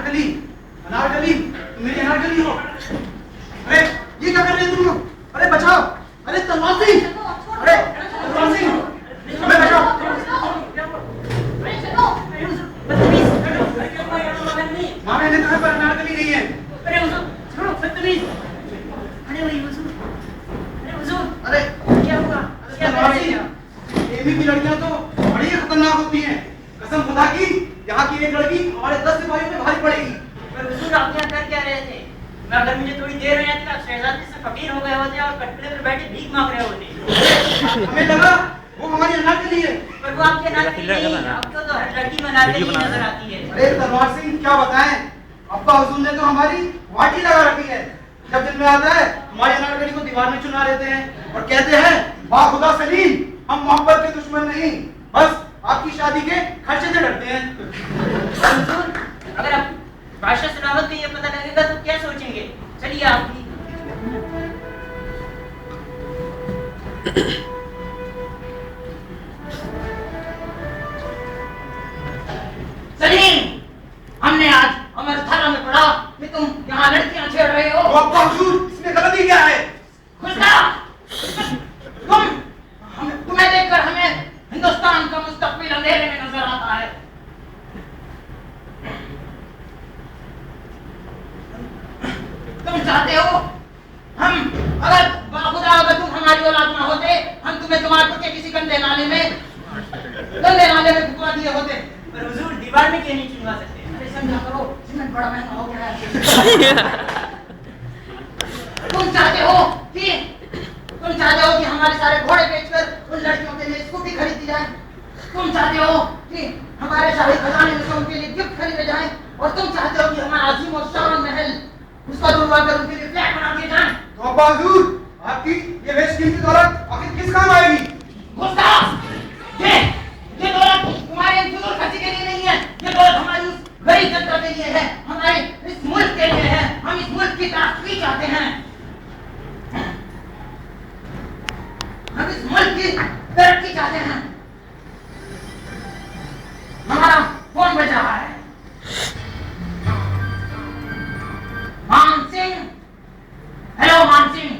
अनारकली, अनारकली, तुम मेरी अनारकली हो। अरे ये क्या कर रहे हो तुम? अरे बचाओ, अरे तलवार सिंह, अरे तलवार सिंह, हमें बचाओ। माँ मैंने तुम्हें पर अनारकली नहीं है। अरे हुजूर, छोड़ो बदतमीज। अरे वही हुजूर, अरे हुजूर, अरे क्या हुआ? क्या तलवार सिंह, एवी की लड़कियां तो बड़ी खतरनाक होती हैं। कसम खुदा की यहाँ की एक लड़की हमारे 10 सिपाहियों पे भारी पड़ेगी। पर हुजूर आप यहाँ कर क्या रहे थे? मैं अगर मुझे थोड़ी देर में आती तो शहजादी से फकीर हो गए होते और कटपले पर बैठे भीख मांग रहे होते। हमें लगा वो हमारी अनारकली है। पर वो आपके अनारकली नहीं, आपको तो हर लड़की में अनारकली नजर आती है। अरे तलवार सिंह क्या बताएं, अब्बा हुजूर ने तो हमारी वाटी लगा रखी है। जब दिन में आता है हमारी अनारकली को दीवार में चुना लेते हैं और कहते हैं बाखुदा सलीम, हम मोहब्बत के दुश्मन नहीं, बस आपकी शादी के खर्चे से डरते हैं। हुजूर अगर आप बादशाह सलामत को ये पता लगेगा तो क्या सोचेंगे? चलिए आप भी। सलीम, हमने आज अमरधारा में पढ़ा कि तुम यहाँ लड़कियां छेड़ रहे हो। तो अब्बा हुजूर इसमें गलती क्या है? खुदा, तुम्हें देखकर हमें हिंदुस्तान का मुस्तकबिल अंधेरे में नजर आता है। तुम चाहते हो हम अगर तुम हमारी औलाद ना होते हम तुम्हें जमालपुर के किसी गंदे नाले में फुकवा दिए होते। पर हुजूर दीवार में क्यों नहीं चुनवा सकते? अरे समझा करो, सीमेंट बड़ा महंगा हो गया है। तुम चाहते हो कि हमारे सारे घोड़े बेचकर उन लड़कियों के लिए स्कूटी खरीदी जाए। तुम चाहते हो कि हमारे शाही खजाने में से उनके लिए गिफ्ट खरीदे जाए और तुम चाहते हो कि हमारा अजीम और शान महल उसका दुर्वा कर उनके लिए फ्लैट बना दिए जाए। तो अब्बा हुजूर आपकी ये बेशकीमती दौलत आखिर किस काम आएगी? ये दौलत तुम्हारे फिजूल खर्ची के लिए नहीं है, ये दौलत हमारी उस गरीब जनता के लिए है, हमारे इस मुल्क के लिए है। हम इस मुल्क की तरक्की चाहते हैं, हम इस मुल्क की तरक्की चाहते हैं। हमारा फोन बज रहा है। मान सिंह, हेलो मान सिंह,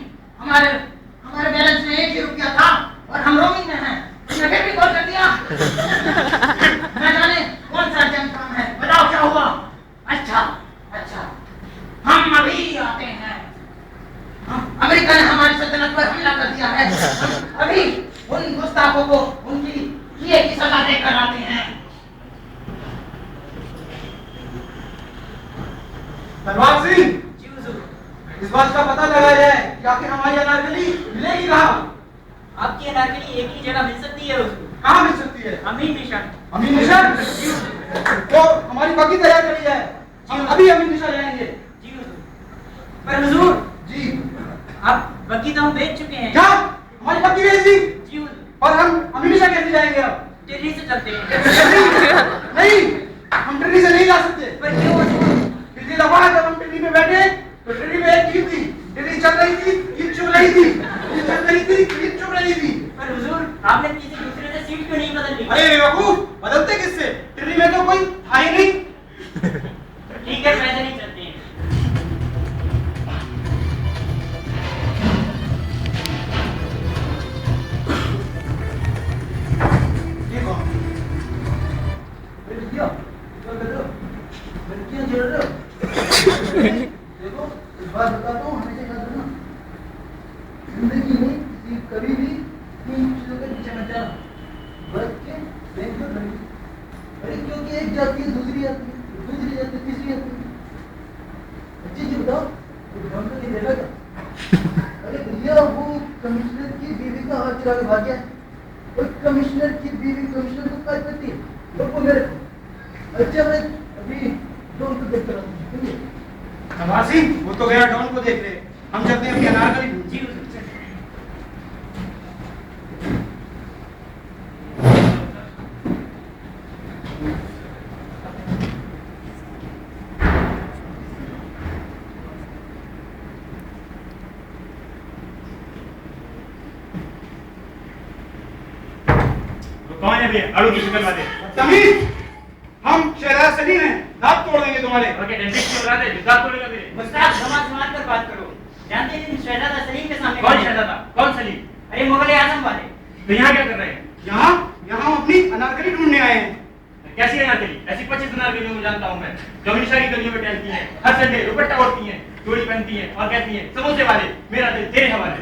हमारे बैलेंस में 1 ही रुपया था और हम रोमिंग में हैं। तुमने फिर भी कॉल कर दिया। मैं जाने कौन सा अर्जेंट काम है, बताओ क्या हुआ? अच्छा, हम अभी आते हैं। अमेरिका ने हमारी सल्तनत पर हमला कर दिया है। हम अभी उन गुस्ताखों को उनकी किए की सजा देकर आते हैं। तलवार सिंह, जी हुजूर। इस बात का पता लगाया जाए कि आखिर हमारी अनारकली मिलेगी कहाँ? आपकी अनारकली एक ही जगह मिल सकती है हुजूर। कहाँ मिल सकती है? अमीन निशान। अमीन निशान? तो हमारी बाकी तैयार करी है, हम अभी अमीन निशान जाएंगे। जी हुजूर। पर हुजूर जी आप बग्गी तो हम बेच चुके हैं। क्या हमारी बाकी बेच दी? जी हुजूर। और हम अमीन निशान कैसे जाएंगे अब? दिल्ली से चलते हैं। नहीं, हम दिल्ली से नहीं जा सकते। पर क्यों हुजूर? पिछली दफा जब हम दिल्ली में बैठे तो दिल्ली में एक ईद थी, दिल्ली चल रही थी, ईद चुभ रही थी, ईद चल रही थी, ईद चुभ रही थी। पर हुजूर आपने किसी दूसरे से सीट क्यों नहीं बदल ली? अरे बेवकूफ, बदलते किससे? दिल्ली में तो कोई था ही नहीं। ठीक है, पैदल ही चलते हैं। ये कौन? अरे भैया, क्या कर रहे हो? लड़कियां छेड़ रहे हो? देखो, इस बात बताता हूँ, हमेशा याद रखना, जिंदगी में कभी भी 3 चीजों के पीछे मत जाना। बच्चे, बैंक और लड़की। अरे क्योंकि एक जाती है, दूसरी आती है, दूसरी जाती है, तीसरी आती है। अच्छी चीज बताओ, तो ढंग से नहीं देगा क्या? अरे भैया, वो कमिश्नर की बीवी का हाथ चला के भाग गया। और कमिश्नर की बीवी कमिश्नर को क्या करती है? लोग को मेरे को। अच्छा, मैं अभी डॉन को देख कर आता हूँ। तलवार सिंह, वो तो गया डॉन को देख ले, हम चलते हैं अपनी अनारकली। जी हुजूर। कौन है भैया? आड़ू की शिकल वाले। तमीज, हम शहजाद सलीम हैं, दांत तोड़ देंगे तुम्हारे। ओके डेंटिस्ट को बुला दे, दांत तोड़ेगा मेरे। उस्ताद समाज कर बात करो। जानते हैं शहजादा सलीम के सामने कौन शहजादा? कौन सलीम? अरे मुगल आजम वाले। तो यहाँ क्या कर रहे हैं? यहाँ हम अपनी अनारकली ढूंढने आए हैं। कैसी अनारकली? ऐसी 25 अनारकलियों को जानता हूँ मैं, जो हमेशा की गलियों में टहलती हैं, हर संडे दुपट्टा ओढ़ती हैं, चोरी पहनती हैं और कहती हैं समोसे वाले मेरा दिल तेरे हवाले।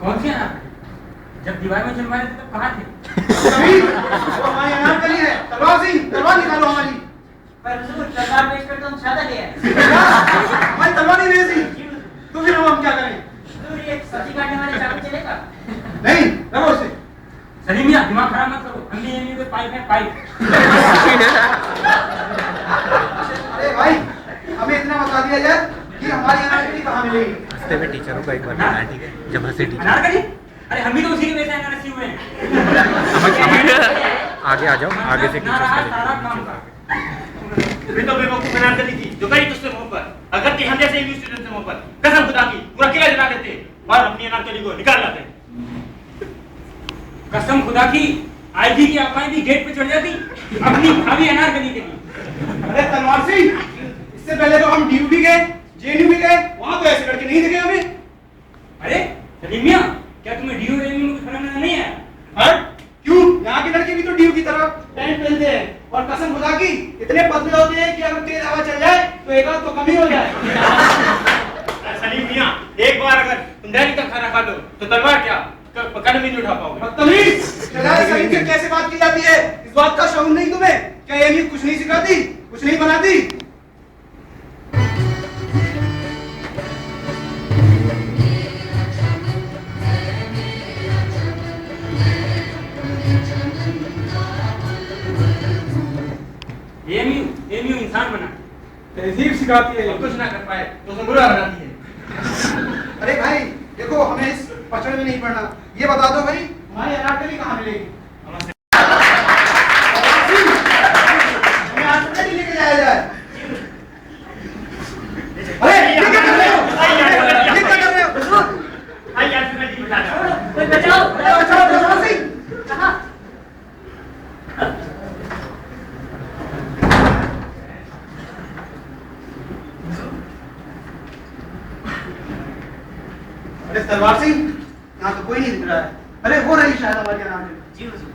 कौन सी अनार? जब दीवार में चुनवाए थे तब कहाँ थे? वो हमारी अनारकली है। तलवार सिंह, तलवार निकालो हमारी। पर हुजूर तलवार पेश कर तो हम सादा ले आए। हमारी तलवार नहीं रही थी। तो फिर हम क्या करें? हुजूर ये सब्जी काटने वाले चाकू चलेगा? नहीं, रखो उसे। सलीम मियां दिमाग खराब मत करो, हमने ये कोई पाइप है पाइप। अरे भाई, हमें इतना बता दिया जाए कि हमारी अनारकली कहाँ मिलेगी। रास्ते में टीचरों का एक बार मिलना है, ठीक है? जब हंसे टीचर अनारकली? अरे हम भी तो उसी के वैसे अनारसी हुए हैं। आगे आ जाओ, आगे से ना रहा टीचर्स सारा काम का। फिर तो बेवकूफ अनारकली थी जो करी तुझसे मोहब्बत। अगर कि हम जैसे इंग्लिश स्टूडेंट से मोहब्बत, कसम खुदा की पूरा किला जला देते और अपनी अनारकली को निकाल लाते। कसम खुदा की आईजी की अफवाहें भी गेट पे चढ़ जाती अपनी भाभी अनारकली के लिए। अरे तलवार सिंह, इससे पहले तो हम डीयू भी गए, जेएनयू भी गए, वहां तो ऐसे लड़के नहीं दिखे हमें। अरे सलीम मियां, क्या तुम्हें डीयू रेन्यू में कुछ फर्क नजर नहीं आया? हर क्यों? यहाँ के लड़के भी तो डीयू की तरह पैंट पहनते हैं और कसम खुदा की इतने पतले होते हैं कि अगर तेज हवा चल जाए तो एक आध तो कम ही हो जाए। सलीम मियां, एक बार अगर तुम दैनिक का खाना खा लो तो तलवार क्या कदम भी नहीं उठा पाओगे। बदतमीज, शहजादे सलीम से कैसे बात की जाती है? इस बात का शौक नहीं तुम्हें? क्या ये कुछ नहीं सिखाती, कुछ नहीं बनाती? एमयू इंसान बना, तहजीब सिखाती है। और कुछ ना कर पाए तो उसे बुरा बनाती है। अरे भाई देखो, हमें इस पचड़ में नहीं पड़ना। ये बता दो भाई, हमारी अनारकली कहाँ मिलेगी? हमें अनारकली लेके जाया जाए। अरे ये क्या कर रहे हो? ये क्या कर रहे हो? आइए आज मैं जी बता रहा हूं। कोई बचाओ। बचाओ, तलवार सिंह। कहाँ? अरे तलवार सिंह, यहाँ तो कोई नहीं दिख रहा है। अरे वो रही शायद हमारी अनारकली। जी हुजूर।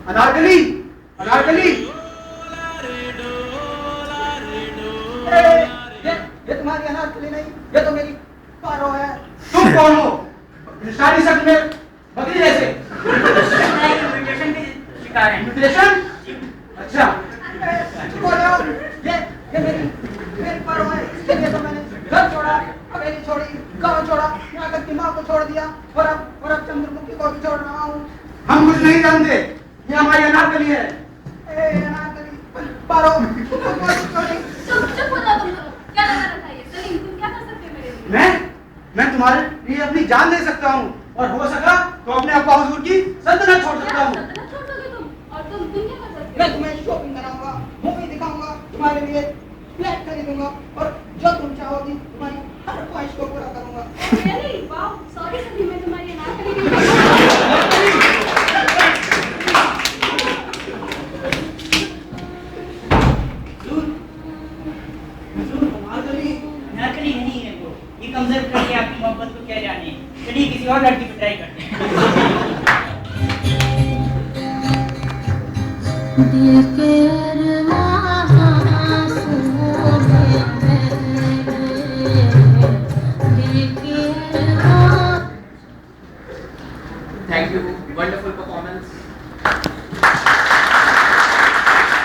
अनारकली, अनारकली। ये तुम्हारी अनारकली नहीं, ये तो मेरी पारो है। तुम कौन हो? निशानी शक्ल में बकरी जैसे। इन्विटेशन के शिकार हैं। इन्विटेशन? अच्छा। ये मेरी पारो है, इसके लिए तो मैंने घर छोड़ा, हवेली छोड़ी, गांव छोड़ा, यहाँ तक कि माँ को छोड़ दिया और अब चंद्रमुखी को भी छोड़ रहा हूँ। हम कुछ नहीं जानते, ये हमारी अनारकली है। अनारकली पारो चुप चुप हो जाओ तुम दोनों। क्या लगा रखा है ये? सलीम तुम क्या कर सकते हो मेरे लिए? मैं तुम्हारे लिए अपनी जान दे सकता हूँ और हो सका तो अपने अब्बा हुजूर की सल्तनत छोड़ सकता क्या हूँ। सल्तनत छोड़ दोगे तुम? और तुम क्या कर सकते मैं हो? तुम्हें शॉपिंग कराऊंगा, मूवी दिखाऊंगा, तुम्हारे लिए फ्लैट खरीदूंगा और जो तुम चाहोगी तुम्हारी हर ख्वाहिश को पूरा करूंगा। Really? Wow, sorry सलीम, मैं तुम्हारी अनारकली नहीं अनारकली नहीं है वो, ये कमजोर करके आपकी मोहब्बत को क्या जाने। चलिए किसी और लड़की को ट्राई करते हैं। दिल के अरमां सोने दिल के अरमां। Thank you. Wonderful performance.